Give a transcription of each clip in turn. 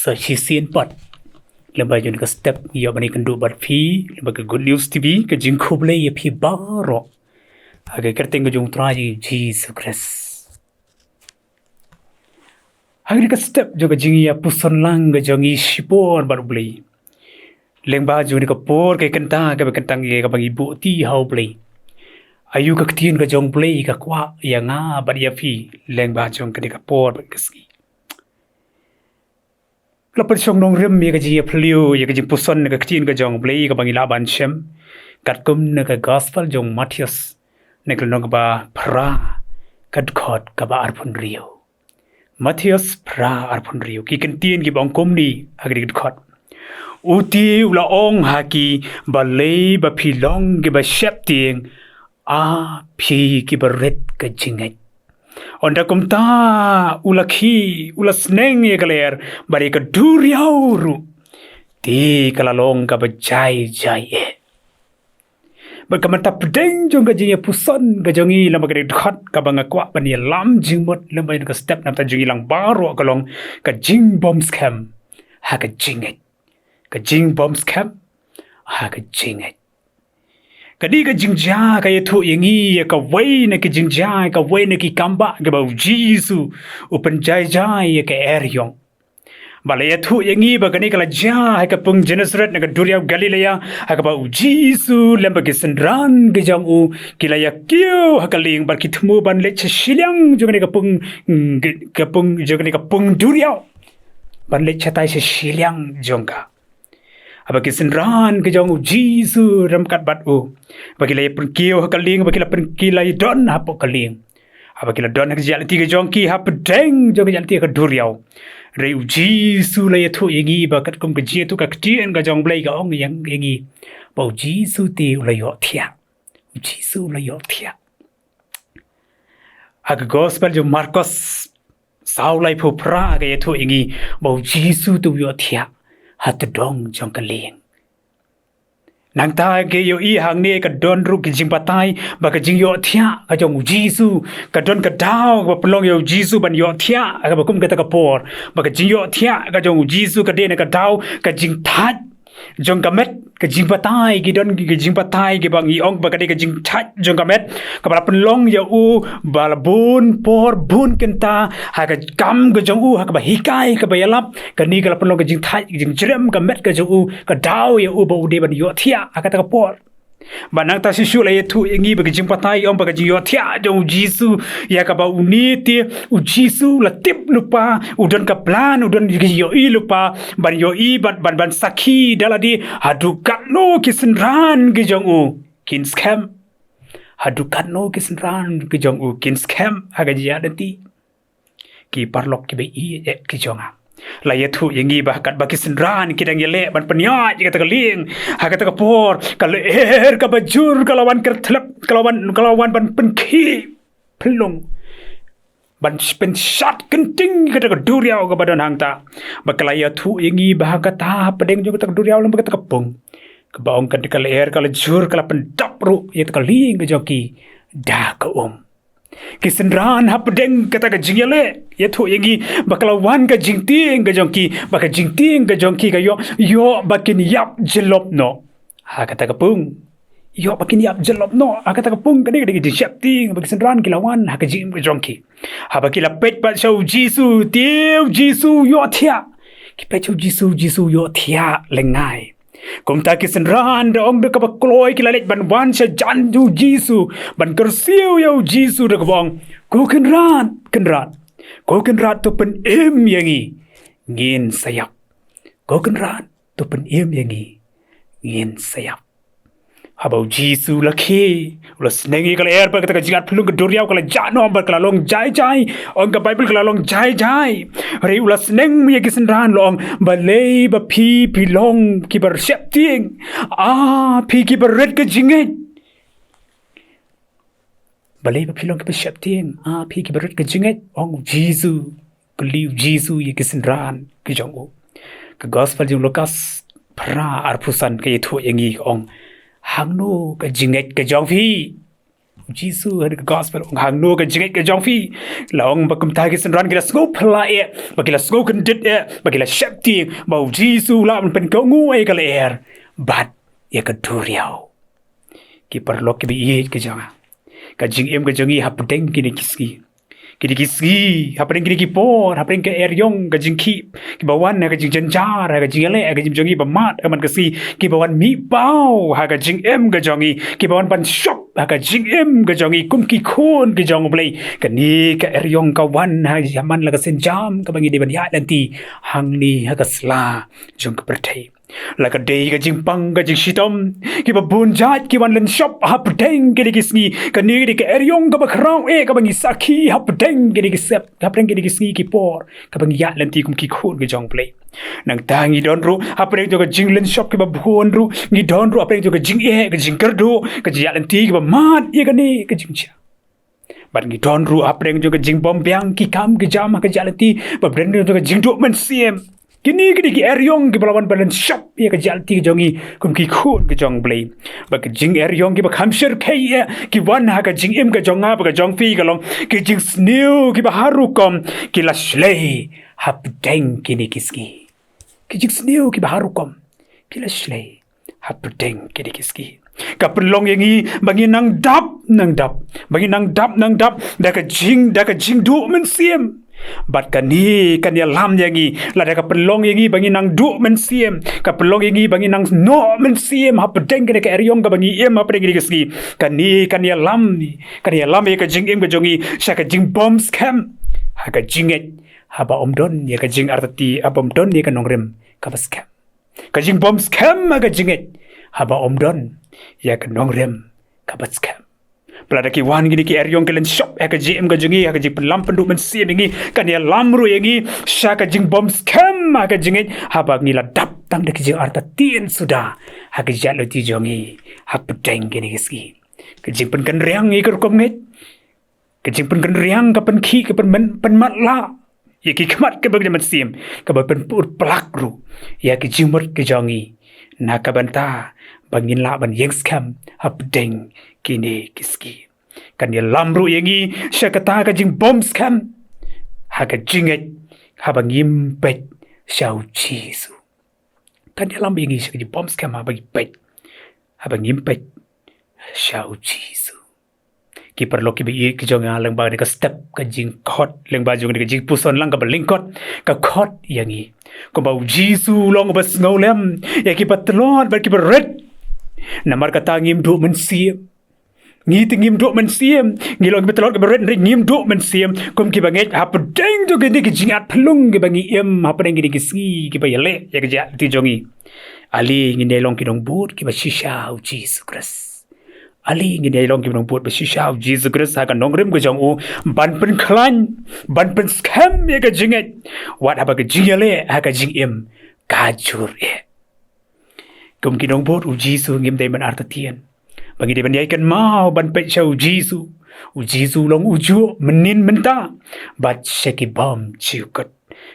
search scene pot lemba jun ka step yo bani kan do bat phi lemba ka good news tv ka jing U Blei ye phi baro age kyrteng ka jong traji Jesus Christ age ka step jo ka jingiapuson lang ka jong shipor bar U Blei lemba jun ka por ka kanta ka kantang ye ka bang ibu ti hau Blei ayu Ka Ktien ka jong Blei ka kwa ya nga bar ya phi lemba jong ka ka por ka ski Lapan song nong rem ya kaji plio ya kaji puson na Ka Ktien ka jong Blei ka bangila Banshim katkum na ka gospel jong Mathaios na kalong ba pra kadkhot ka ba arpun rio Mathaios pra arpun rio ki Ktien ki bang komni agri kadkhot uti ula ong haki ba lei ba philong ki ba shepting a phi ki ba ret ka jingai Onda kumta ulakhi ula sngi kaler bari ka duriauru ti kalalong ka bajai jai e bakamata pedeng jong ka jingi puson ka jongi lama ka dikhat ka banga kwa bani lam jingmot lama ka step nam ta jingi lang baro kalong ka jing bomb scam ha ka jinget ka jing bomb scam ha ka jinget Kadi ka jingja ka yetu yengi ka wei na ki jingja ka wei na ki kamba ka ba Jisu upan jai jai ka eryong bala yetu yengi ba kani kala ja ka pung Genesaret na ka Duria Galilea ka ba Jisu lamba ki sendran ka jang u kila ya kyo ka ling bar ki thmu ban le chhilyang jogani ka pung jogani ka pung Duria ban le chatai chhilyang jongka aba kisenran ke jong Jisu ramkat bat u bagila pun kio hakaling bagila pun kila don hapo kaling aba kila don hak jalti ke jong ki hap deng jong jalti ka duriau re Jisu la yathu yegi bakat kum ke ji tu Ka Ktien ka jong Blei ka ong yang yegi ba Jisu ti la yo thia Jisu la yo thia ag gospel jo Marcos sau lai phu pra ka yathu yegi ba Jisu tu yo thia hat dong jong ka leng nang ta ke yo I hang ne ka don ru ki jing patai ba ka jing yo thia ka jong Jisu ka don ka dau ba plong yo Jisu ban yo thia ka ba kum ka ta ka por ba ka jing yo thia ka jong Jisu ka de na ka dau ka jing that jong ka met ka jing patai ki don ki jing patai ki bang I ong ba ka de ka jing that jong ka met ka ba plong yo u ba la bun por bun kenta ha ka kam ka jong u ha ka ba hikai ka ba yalap ka ni ka plong ka jing that jing jrem ka met ka jong u ka dau yo u ba u de ban yo thia ka ta ka por banang ta sisu la yetu ngi ba jing patai om ba jing yo thia jong Jisu ya ka ba uniti u Jisu la tip lupa u don ka plan u don yo I lupa ban yo I ban sakhi daladi hadu katno kisenran ki jong u kin scam hadu katno kisenran ki jong u kin scam aga jia dati ki parlok ki be I ki jonga la yetu yengi ba kat ba kisenran kidang yele ban penyat jika takaling ha kata kapor kalau ka bajur kalawan kertlep kalawan ban penki pelong ban pen shot kenting kata ka duriau ka badan hangta bakala yetu yengi ba kata pedeng jo kata duriau lam kata kapung ka baong kan kala kala jur kala pendap ru yet kaling ka joki da ka kisenran hapdeng kata ka jingyale yetu yengi bakalawan ka jingting ka jongki baka jingting ka jongki ka yo bakin yap jelop no ha kata ka pung yo bakin yap jelop no ha kata ka pung kade kade jingting bakisenran kilawan ha ka jing ka jongki ha bakila pet pa show Jisu tiu Jisu yo thia ki pe Jisu yo thia lengai kum ta kisenran da ong de ka kloi ki lalet ban wan sha jan ju Jisu ban kersiu yo Jisu de bong ko kenrat to pen em yangi ngin sayap ko kenrat to pen em yangi ngin sayap habau Jisu lakhi ula sngi kala air pa ka jingat phulung ka duriau kala jano bar kala long jai ong ka Bible kala long jai re ula sneng mi kisenran long ba lei ba phi long ki bar shepting phi ki bar red ka jinget ba lei ba phi long ki bar shepting phi ki bar red ka jinget ong Jisu believe Jisu ye kisenran ki jong ka gospel jong Lucas pra arpusan ka yetu yengi ong hangno ka jinget ka jong phi Jisu had gospel hang no ka jingit ka jongfi long ba kum ta ki san ran ki la sngop pla e ba ki la sngop kan dit e ba ki la shapti ba Jisu la man pen ko ngu e ka ler bat e ka duriao ki perlo ki bi e ka janga ka jingim ka jongi hapdeng ki ni kiski hapdeng ki ki por hapdeng ka eryong ka jingki ki bawan ka jing janjar ka jingale ka jing jongi ba mat man ka si ki bawan mi pau ha ka jingim ka jongi ki bawan ban shop ha ka jingim ka jongi kum ki khon ki jong blai ka ni ka eryong ka wan ha yaman la ka sen jam ka bangi de ban ya lanti hang ni ha ka sla jong ka perthai la ka dei ka jing pang ka jing shitom ki ba bun jat ki wan len shop hapdeng ki kisni ka ni ka eryong ka ba khrau e ka bangi sakhi hapdeng ki sep hapdeng ki kisni ki por ka bangi ya lanti kum ki khon ki jong play nang tangi don ru hapdeng to ka jing len shop ki ba bun ru ngi don ru hapdeng to ka jing e ka jing kerdu ka ya lanti ki ba mat e ka ni ka jing cha ban ngi don ru hapdeng to ka jing bom byang ki kam ki jam ka ya lanti ba brand to ka jing do mynsiem kini ki eryong ki balawan balan shop ya ka jalti jongi kum ki khun ki jong blai ba ka jing eryong ki ba khamshir khai ki wan ha ka jing im ka jonga ba ka jong fi ka long ki jing snew ki ba haru kom ki la shlei hap deng kini kiski ki jing snew ki ba haru kom ki la shlei hap deng kini kiski ka pelong yangi bangi nang dap bangi nang dap da ka jing du mynsiem bat kani kan ya lam yangi la da ka pelong yangi bangi nang du mynsiem ka pelong yangi bangi nang no mynsiem ha pedeng ka eryong ka bangi em ha pedeng ki kani kan ya lam ya ka jing em ka jongi sha ka jing bomb scam ha ka jinget ha ba omdon ya ka jing artati abom don ya ka nongrem ka ba scam ka jing bomb scam ha ka jinget ha ba omdon ya ka nongrem ka ba scam pelada ki wan gini ki eryong kelen shop ka jim ka jungi ka jing pelam penduk mynsiem ngi kan ya lamru yangi sha ka jing bomb scam ka jingit ha ba ngi la dap tang de ki jing arta tien sudah ha ka jalo ti jongi ha pedeng gini kiski ka jing pen kan riang ngi ka kom nget ka jing pen kan riang ka pen ki ka pen mat la ya ki kmat ka bag mynsiem ka ba pen put plak ru ya ki jing mot ki jongi na ka banta bangin la ban yeng scam ha pedeng kini kiski kan ya lamru yangi syakata ka jing bomb scam ha ka jinget ha bangim pet shau Jisu kan ya lamru yangi syakata bomb scam ha bagi pet ha bangim pet shau Jisu ki perlu ki bi ki jong lang ba ka step ka jing khot lang ba jong ka jingpuson lang ka lyngkot ka khot yangi ko ba Jisu long ba snolem ya ki patlon ba ki red namar kata ngim du mynsiem ngi tingim do mynsiem ngi long betelot ke beret ngim do mynsiem kom ki banget ha pedeng to ke ki jingat pelung ke bangi em ha pedeng ki si ki ba yale ya ke ja ti jongi ali ngi ne long ki dong but ki ba shisha Jesus Christ ali ngi ne long ki dong but ba shisha Jesus Christ ha ka nongrem ko jong u ban pen klan ban pen scam ya ka jinget wat ha ba ke jingale ha ka jing em ka jur e kom ki dong but u Jisu ngim dai man artatien bagi dia bandaikan mau ban pet show Jisu long uju menin menta bat shaki bom ciukat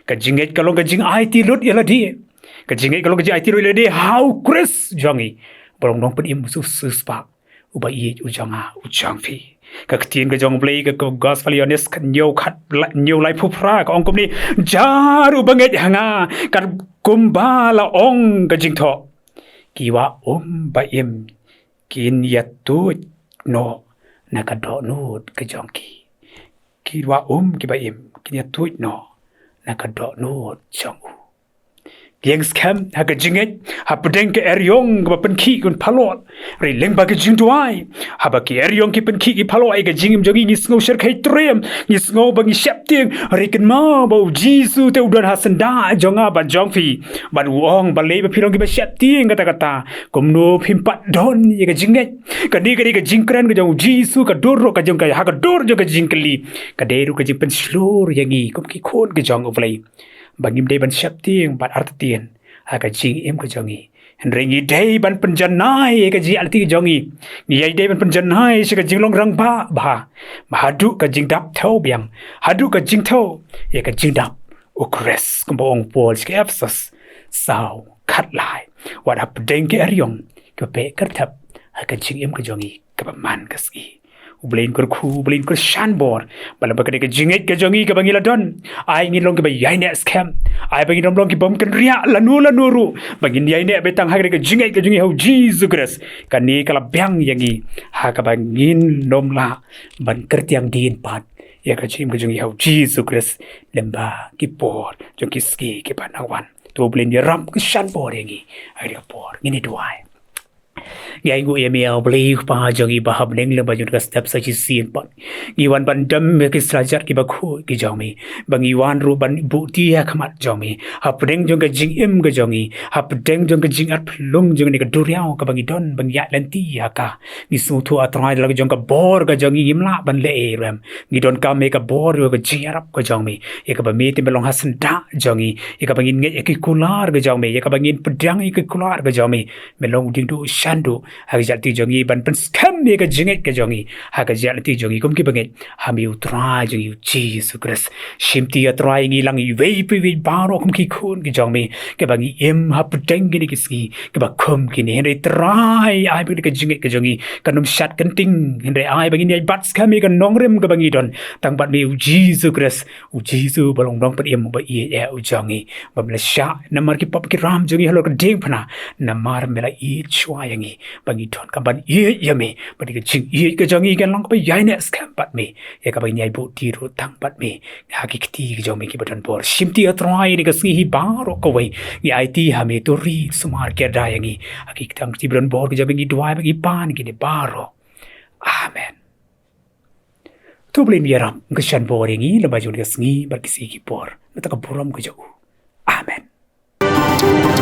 ka jinget kalong ka jing IT lut yala dia ka jinget kalong ka jing IT lut yala dia how Chris jongi bolong dong pen im sus pa uba ye ujanga ujang fi Ka Ktien ka jong blai ka gospel yones kan nyo khat nyo lai phupra ka ong kom ni jaru banget hanga kan kumbala ong ka jingtho kiwa ba im kin yatut no nakado nut ka jongki kiwa ki ba im kin yatut no nakado nut jong Yang scam ha ka jinget ha pedeng ke eryong ka pen ki kun palot re leng ba ka jing tuai ha ba ki eryong ki pen ki palot ai ka jingim jogi ni sngo sher kai trem ni sngo ba ni shap ting re ken ma ba Jisu te udan ha sanda jonga ba jongfi ba uong ba le ba pirong ki ba shap ting kata kumno phimpat don ye ka jinget ka ni ka jingkran ka jong Jisu ka dor ka jong ka ha ka dor jo ka jingkli ka deru ka jing pen slur yangi kum ki khon ka jong ublei bangim dei ban shap ting bat artatien ha ka jing em ka jongi rengi dei ban penjanai ka ji alti jongi ni yai dei ban penjanai se ka jing long rang ba hadu ka jing dap thau biang hadu ka jing thau ye ka jing dap U Khrist kum bong pol ke absas sao khat lai wat ap deng ke aryong ka pe kar thap ha ka jing em ka jongi ka ba man ka ski Ublain ku Ublain kur shan bor bala ba ke jinget ke jongi ke bangila don ai ngin long ke ba yai ne scam ai bangin long ke bom kan ria lanu ru bangin yai ne betang ha ke jinget ke jongi hau Jesus Christ kan ni kala byang yangi ha ka bangin nom la ban kertiang din pat ya ka chim ke jongi hau Jesus Christ lemba ki por jong ki ski ke panawan tu Ublain ya ram ke shan bor yangi ai ka por ngini duai Yai gu email beli pa jangi bahab neng le baju ka step sa chi sin pat iwan ban dam me ki strajat ki bakhu ki jami bang iwan ru ban bu ti ya khamat jami hap deng jong ka jingim ka jangi hap deng jong ka jingat lung jong ni ka duriao ka bang don bang ya lenti ya ka ni su thu atrai la jong ka bor ka jangi imla ban le ram ni don ka me ka bor ka jiarap ka jami ya ka ba me ti belong hasan da jangi ya ka bangin nge ki kular ka jami ya ka bangin pedang ki kular ka jami melong ding du shandu hagajat ti jongi ban pen scam me ka jinget ka jongi hagajat ti jongi kum ki banget hami utrai jongi Jesus Christ shimti atrai ngi lang iwei pi wi baro kum ki khun ki jongi ke bangi em hap deng ki ki ski ke ba kum ki ne henry trai ai bi ka jinget ka jongi kanum shat kan ting henry ai bangi ni bat scam me ka nongrem ka bangi don tang bat me Jesus Christ Jesus balong dong pat em ba i e jongi ba mla sha namar ki pop ki ram jongi halo ka ding phana namar mela i chwa yangi bangi don ka ban ye yame bani ka jing ye ka jangi kan long pa yai ne scam pat me ya ka ban yai bu ti ro tang pat me ha ki ti ki jong me ki badan por shimti atrai ni ka si hi ba ro ko wei ni ai ti ha me to ri sumar ke da yangi ha ki tang ti badan por ki jabangi dwai bangi pan ki ne ba ro amen tu blin yaram ka shan por yangi la ba jong ka sngi bar ki si ki por na ta ka buram ka jo amen